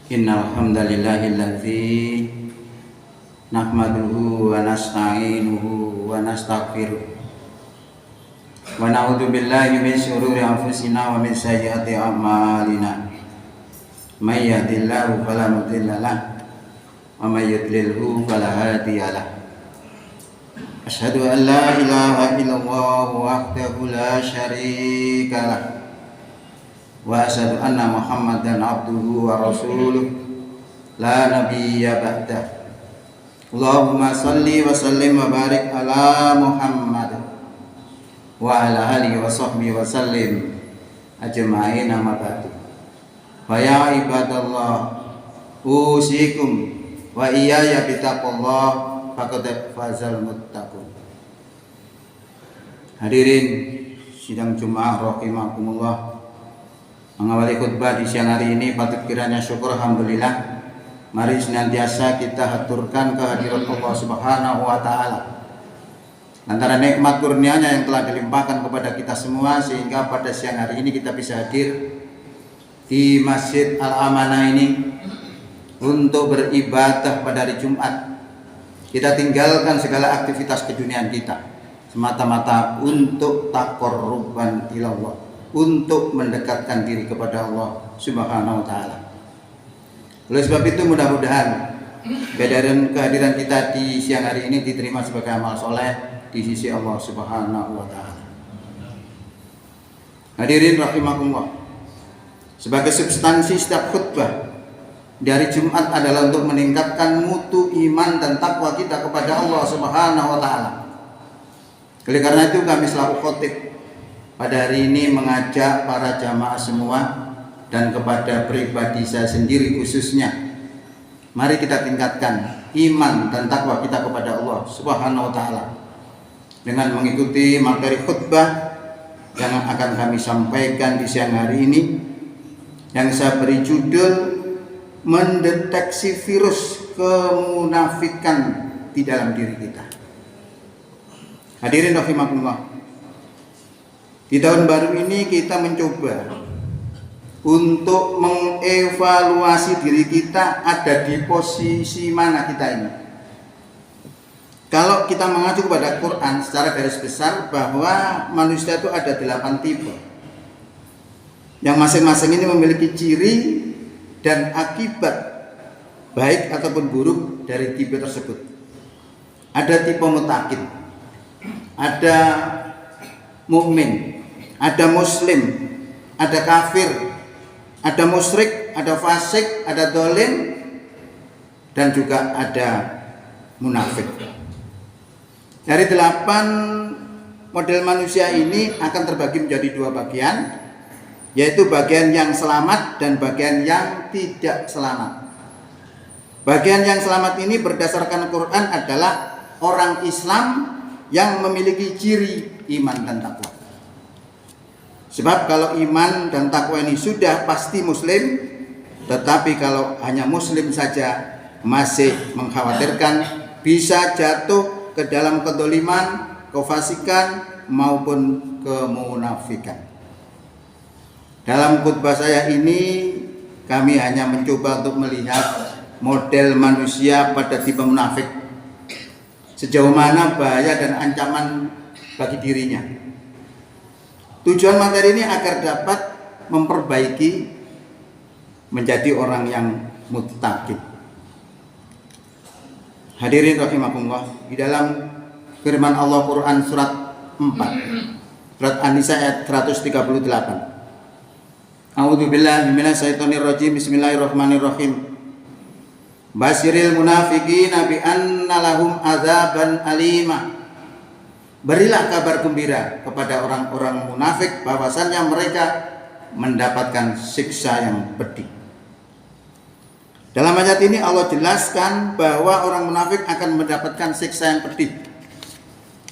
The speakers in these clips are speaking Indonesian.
Innal hamdalillahilladzi nahmaduhu wa nasta'inuhu wa nastaghfiruh wa na'udzu billahi min syururi anfusina wa min sayyiati a'malina. May yahdihillahu fala mudilla lahu wa may yudlilhu fala hadiya lahu. Asyhadu an la ilaha illallah wahdahu la syarika lahu wa asyhadu anna Muhammadan abduhu wa rasuluh la nabiyya ba'dah. Allahumma salli wa sallim wa barik ala Muhammad wa ala alihi wa sahbihi wa sallim ajma'in, amma ba'du. Wa ya ibadallah, usikum wa iyaya bitaqullah faqad fazal muttaqun. Hadirin sidang Jumat rahimakumullah, mengawali khutbah di siang hari ini patut kiranya syukur alhamdulillah. Mari senantiasa kita haturkan kehadirat Allah Subhanahu wa taala antara nikmat kurnianya yang telah dilimpahkan kepada kita semua, sehingga pada siang hari ini kita bisa hadir di Masjid Al-Amanah ini untuk beribadah pada hari Jumat. Kita tinggalkan segala aktivitas keduniaan kita semata-mata untuk taqarruban ilallah, untuk mendekatkan diri kepada Allah Subhanahu wa taala. Oleh sebab itu mudah-mudahan kehadiran kita di siang hari ini diterima sebagai amal soleh di sisi Allah Subhanahu wa taala. Hadirin rahimakumullah, sebagai substansi setiap khutbah di hari Jumat adalah untuk meningkatkan mutu iman dan takwa kita kepada Allah Subhanahu wa taala. Oleh karena itu kami selaku khotib pada hari ini mengajak para jamaah semua dan kepada pribadi saya sendiri khususnya, mari kita tingkatkan iman dan takwa kita kepada Allah Subhanahu wa taala dengan mengikuti materi khutbah yang akan kami sampaikan di siang hari ini, yang saya beri judul mendeteksi virus kemunafikan di dalam diri kita. Hadirin rahimakumullah, di tahun baru ini kita mencoba untuk mengevaluasi diri kita ada di posisi mana kita ini. Kalau kita mengacu kepada Quran secara garis besar bahwa manusia itu ada 8 tipe, yang masing-masing ini memiliki ciri dan akibat baik ataupun buruk dari tipe tersebut. Ada tipe mutakin, ada mukmin, ada muslim, ada kafir, ada musyrik, ada fasik, ada dolim, dan juga ada munafik. Dari 8 model manusia ini akan terbagi menjadi 2 bagian, yaitu bagian yang selamat dan bagian yang tidak selamat. Bagian yang selamat ini berdasarkan Quran adalah orang Islam yang memiliki ciri iman dan takwa. Sebab kalau iman dan takwa ini sudah pasti muslim, tetapi kalau hanya muslim saja masih mengkhawatirkan bisa jatuh ke dalam kedoliman, kefasikan maupun kemunafikan. Dalam khutbah saya ini kami hanya mencoba untuk melihat model manusia pada tipe munafik, sejauh mana bahaya dan ancaman bagi dirinya. Tujuan materi ini agar dapat memperbaiki menjadi orang yang muttaqin. Hadirin rahimakumullah, di dalam firman Allah Quran surat 4, surat An-Nisa ayat 138. A'udzubillahi minasyaitonirrajim. Bismillahirrahmanirrahim. Basyiril munafiqina bi anna lahum adzaban alima. Berilah kabar gembira kepada orang-orang munafik bahwasannya mereka mendapatkan siksa yang pedih. Dalam ayat ini Allah jelaskan bahwa orang munafik akan mendapatkan siksa yang pedih.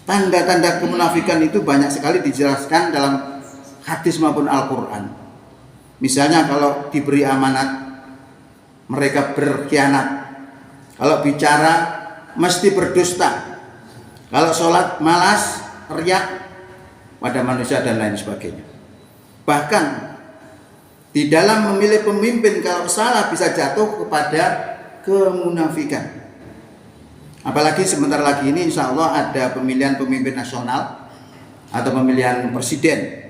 Tanda-tanda kemunafikan itu banyak sekali dijelaskan dalam hadis maupun Al-Quran. Misalnya kalau diberi amanat, mereka berkhianat. Kalau bicara mesti berdusta. Kalau sholat malas, riak pada manusia dan lain sebagainya. Bahkan Di dalam memilih pemimpin kalau salah bisa jatuh kepada kemunafikan. Apalagi sebentar lagi ini insya Allah ada pemilihan pemimpin nasional atau pemilihan presiden.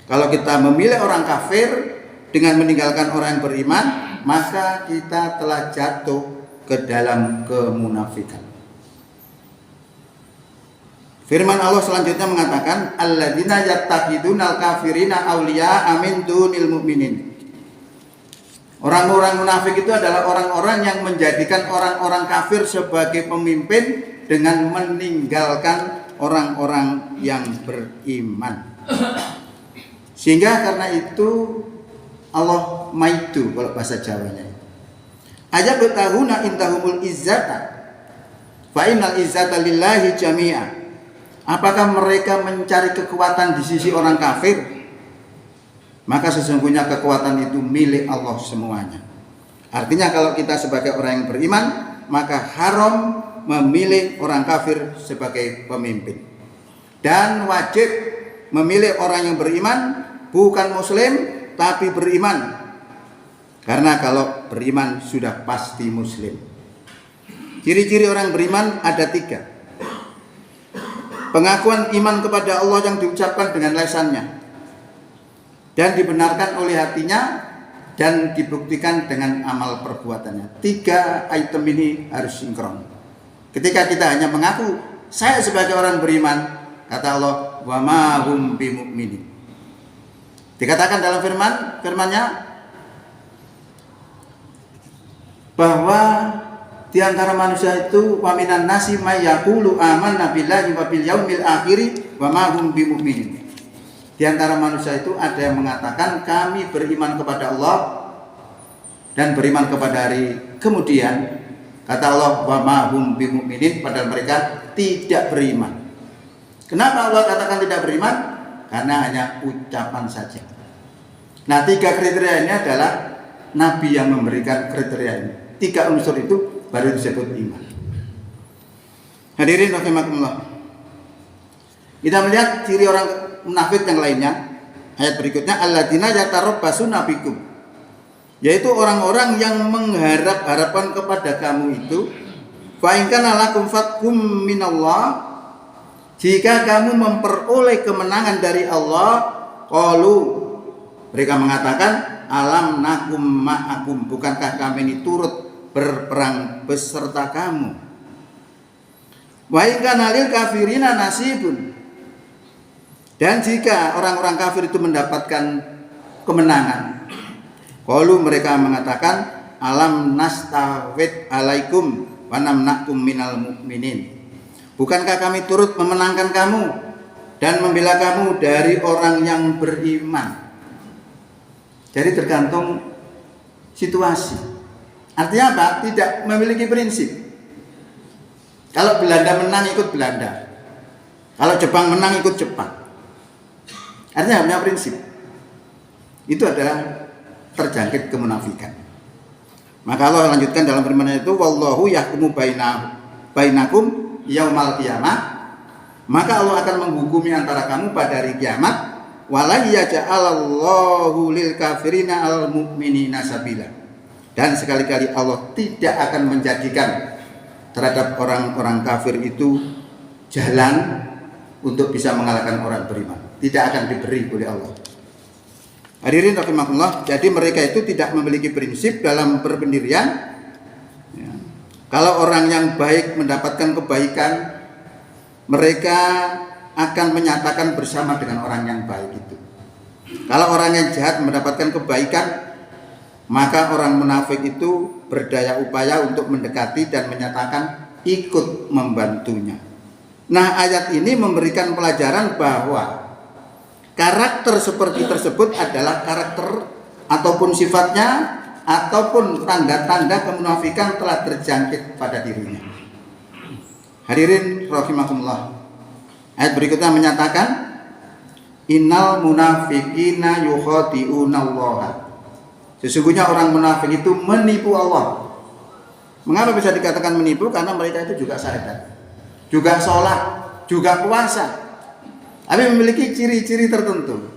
Kalau kita memilih orang kafir dengan meninggalkan orang yang beriman, maka kita telah jatuh ke dalam kemunafikan. Firman Allah selanjutnya mengatakan, alladzina yattaqidunal kafirina auliya min dunil mu'minin. Orang-orang munafik itu adalah orang-orang yang menjadikan orang-orang kafir sebagai pemimpin dengan meninggalkan orang-orang yang beriman. Sehingga karena itu Allah maitu kalau bahasa Jawanya. Ajab tahuna indahumul izzata fa innal izzata lillahi jami'a. Apakah mereka mencari kekuatan di sisi orang kafir? Maka sesungguhnya kekuatan itu milik Allah semuanya. Artinya kalau kita sebagai orang yang beriman, maka haram memilih orang kafir sebagai pemimpin. Dan wajib memilih orang yang beriman, bukan muslim tapi beriman. Karena kalau beriman sudah pasti muslim. Ciri-ciri orang beriman ada 3. Pengakuan iman kepada Allah yang diucapkan dengan lisannya dan dibenarkan oleh hatinya dan dibuktikan dengan amal perbuatannya. 3 item ini harus sinkron. Ketika kita hanya mengaku saya sebagai orang beriman, kata Allah, wa ma hum bimu'minin. Dikatakan dalam firman-Nya bahwa di antara manusia itu wa minan nasi may yaqulu amanna billahi wa bil yaumil akhir wa ma hum bimu'minin. Di antara manusia itu ada yang mengatakan kami beriman kepada Allah dan beriman kepada hari kemudian. Kata Allah wa ma hum bimu'minin, padahal mereka tidak beriman. Kenapa Allah katakan tidak beriman? Karena hanya ucapan saja. Nah, 3 kriteria ini adalah Nabi yang memberikan kriteria ini. 3 unsur itu baru disebut iman. Hadirin rahimakumullah. Kita melihat ciri orang munafik yang lainnya. Ayat berikutnya, alladzina yatarabbasuna bikum. Yaitu orang-orang yang mengharap-harapan kepada kamu itu, fa in kana lakum fathum minallah, jika kamu memperoleh kemenangan dari Allah, qalu, mereka mengatakan, alam nakum ma'akum, bukankah kami ini turut berperang beserta kamu. Wa in kana lil kafirina nasibun. Dan jika orang-orang kafir itu mendapatkan kemenangan, qalu, mereka mengatakan, alam nastawid alaikum wa namnakum minal mu'minin. Bukankah kami turut memenangkan kamu dan membela kamu dari orang yang beriman. Jadi tergantung situasi. Artinya apa? Tidak memiliki prinsip. Kalau Belanda menang ikut Belanda. Kalau Jepang menang ikut Jepang. Artinya punya prinsip. Itu adalah terjangkit kemunafikan. Maka Allah lanjutkan dalam firman-Nya itu, wallahu yahkumu bainakum yaumal qiyamah. Maka Allah akan menghukumi antara kamu pada hari kiamat. Wala yaj'alallahu lil kafirina al mu'minina sabila. Dan sekali-kali Allah tidak akan menjadikan terhadap orang-orang kafir itu jalan untuk bisa mengalahkan orang beriman. Tidak akan diberi oleh Allah. Hadirin rahimakumullah, jadi mereka itu tidak memiliki prinsip dalam berpendirian. Ya. Kalau orang yang baik mendapatkan kebaikan, mereka akan menyatakan bersama dengan orang yang baik itu. Kalau orang yang jahat mendapatkan kebaikan, maka orang munafik itu berdaya upaya untuk mendekati dan menyatakan ikut membantunya. Nah, ayat ini memberikan pelajaran bahwa karakter seperti tersebut adalah karakter ataupun sifatnya ataupun tanda-tanda kemunafikan telah terjangkit pada dirinya. Hadirin rahimakumullah. Ayat berikutnya menyatakan innal munafiqina yukhadi'una Allah. Sesungguhnya orang munafik itu menipu Allah. Mengapa bisa dikatakan menipu? Karena mereka itu juga syahadat, juga sholat, juga puasa, tapi memiliki ciri-ciri tertentu.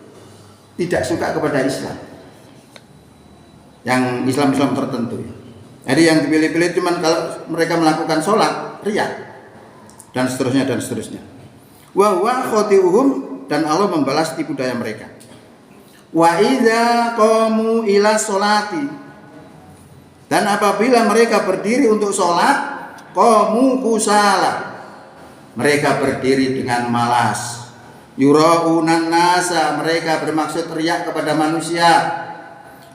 Tidak suka kepada Islam. yang Islam tertentu. Jadi yang dipilih-pilih cuman kalau mereka melakukan sholat riya dan seterusnya. Wa huwa khati'uhum, dan Allah membalas tipu daya mereka. Wa idza qamu ila sholati, dan apabila mereka berdiri untuk sholat, qamu kusala, mereka berdiri dengan malas. Yura'unan nasa, mereka bermaksud riya kepada manusia.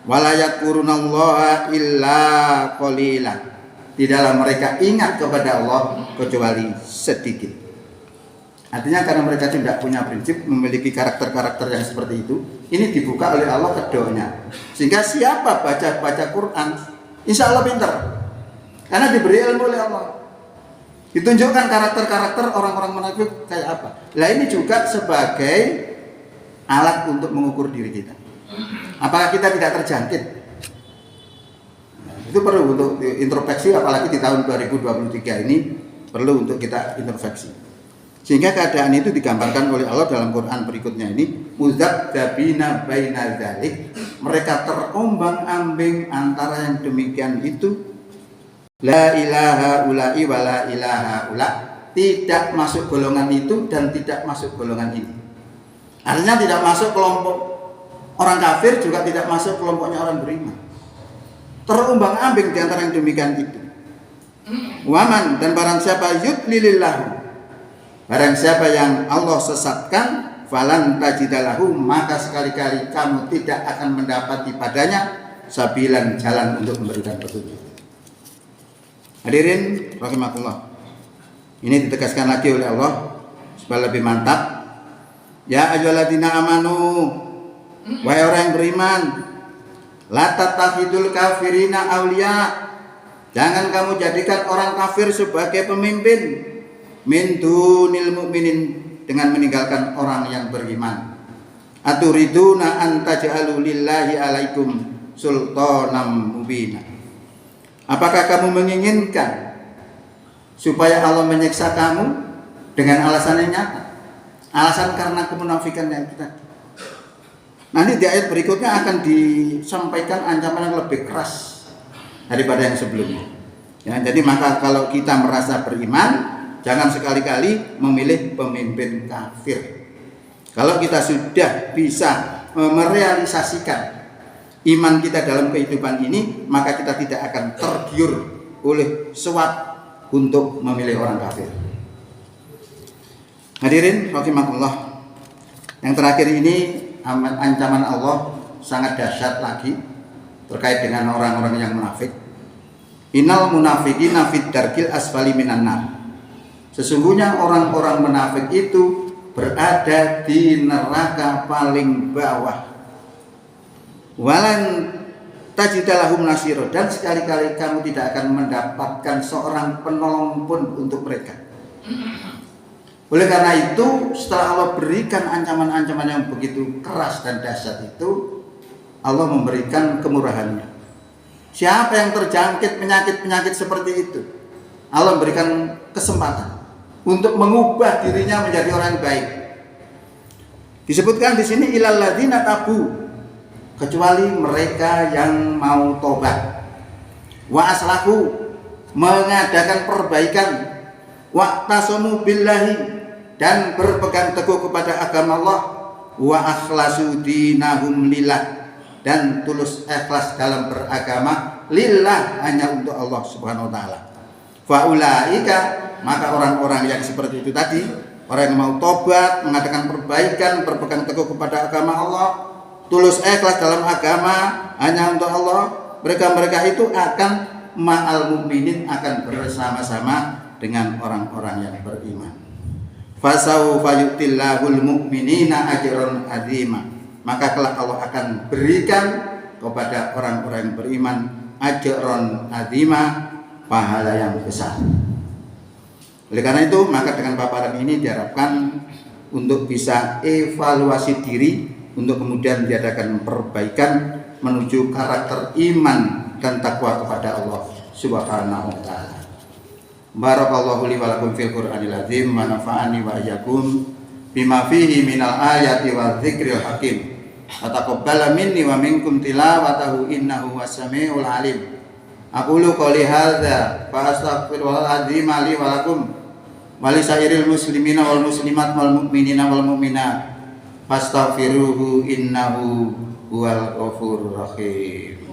Wala yadhkurunallaha illa qalila, tidaklah mereka ingat kepada Allah kecuali sedikit. Artinya karena mereka tidak punya prinsip, memiliki karakter-karakter yang seperti itu, ini dibuka oleh Allah kedonya. Sehingga siapa baca Quran, insya Allah pintar, karena diberi ilmu oleh Allah. Ditunjukkan karakter-karakter orang-orang munafik kayak apa. Nah ini juga sebagai alat untuk mengukur diri kita. Apakah kita tidak terjangkit? Nah, itu perlu untuk introspeksi, apalagi di tahun 2023 ini perlu untuk kita introspeksi. Sehingga keadaan itu digambarkan oleh Allah dalam Quran berikutnya ini, mudzabdabina baina dzalik, mereka terombang-ambing antara yang demikian itu. La ilaha ula'i wa la ilaha ula', tidak masuk golongan itu dan tidak masuk golongan ini. Artinya tidak masuk kelompok orang kafir, juga tidak masuk kelompoknya orang beriman. Terombang-ambing di antara yang demikian itu. Waman, dan barang siapa yudlilillahu, barang siapa yang Allah sesatkan, falan tajidalahu, maka sekali-kali kamu tidak akan mendapati padanya sabilan, jalan untuk memberikan petunjuk. Hadirin rahimakumullah, ini ditegaskan lagi oleh Allah supaya lebih mantap. Ya ayyuhalladzina amanu, wahai orang yang beriman, la tattakhidul kafirina awliya, jangan kamu jadikan orang kafir sebagai pemimpin, min dunil mu'minin, dengan meninggalkan orang yang beriman. Aturiduna an taj'alu lillahi alaikum sultanan mubina, apakah kamu menginginkan supaya Allah menyiksa kamu dengan alasan yang nyata? Alasan karena kemunafikan yang kita. Nanti di ayat berikutnya akan disampaikan ancaman yang lebih keras daripada yang sebelumnya. Ya, jadi maka kalau kita merasa beriman, jangan sekali-kali memilih pemimpin kafir. Kalau kita sudah bisa merealisasikan iman kita dalam kehidupan ini, maka kita tidak akan tergiur oleh syahwat untuk memilih orang kafir. Hadirin rahimakumullah, yang terakhir ini ancaman Allah sangat dahsyat lagi terkait dengan orang-orang yang munafik. Innal munafiqina fid darkil asfali minan nar, sesungguhnya orang-orang munafik itu berada di neraka paling bawah. Walan tajidalahum nasiro, dan sekali-kali kamu tidak akan mendapatkan seorang penolong pun untuk mereka. Oleh karena itu, setelah Allah berikan ancaman-ancaman yang begitu keras dan dahsyat itu, Allah memberikan kemurahannya. Siapa yang terjangkit penyakit-penyakit seperti itu, Allah memberikan kesempatan untuk mengubah dirinya menjadi orang yang baik. Disebutkan di sini ilal ladzina tabu, kecuali mereka yang mau tobat, wa aslahu, mengadakan perbaikan, wa tasamu billahi, dan berpegang teguh kepada agama Allah, wa akhlasu dinahum lillah, dan tulus ikhlas dalam beragama lillah, hanya untuk Allah Subhanahu wa taala. Fa ulaika, maka orang-orang yang seperti itu tadi, orang yang mau tobat, mengadakan perbaikan, berpegang teguh kepada agama Allah, tulus ikhlas dalam agama hanya untuk Allah, mereka itu akan ma'al mu'minin, akan bersama-sama dengan orang-orang yang beriman. Fasawfa yu'tillahul mu'minina ajran azima, maka kelak Allah akan berikan kepada orang-orang yang beriman ajran azima, pahala yang besar. Oleh karena itu, maka dengan paparan ini diharapkan untuk bisa evaluasi diri, untuk kemudian diadakan perbaikan menuju karakter iman dan takwa kepada Allah Subhanahu wa taala. Barakallahu li wa lakum fil Qur'anil azim wa nafa'ani wa iyyakum bima fihi minal ayati wa dzikril hakim. wa taqabbal minni wa minkum tilawatahu innahu was-sami'ul alim. Aqulu qouli hadza fa astaghfirullahal-azim li wa lakum wa li sairil muslimina wal muslimat wal mu'minina wal mu'minat fastaghfiruhu innahu huwal ghafurur rahim.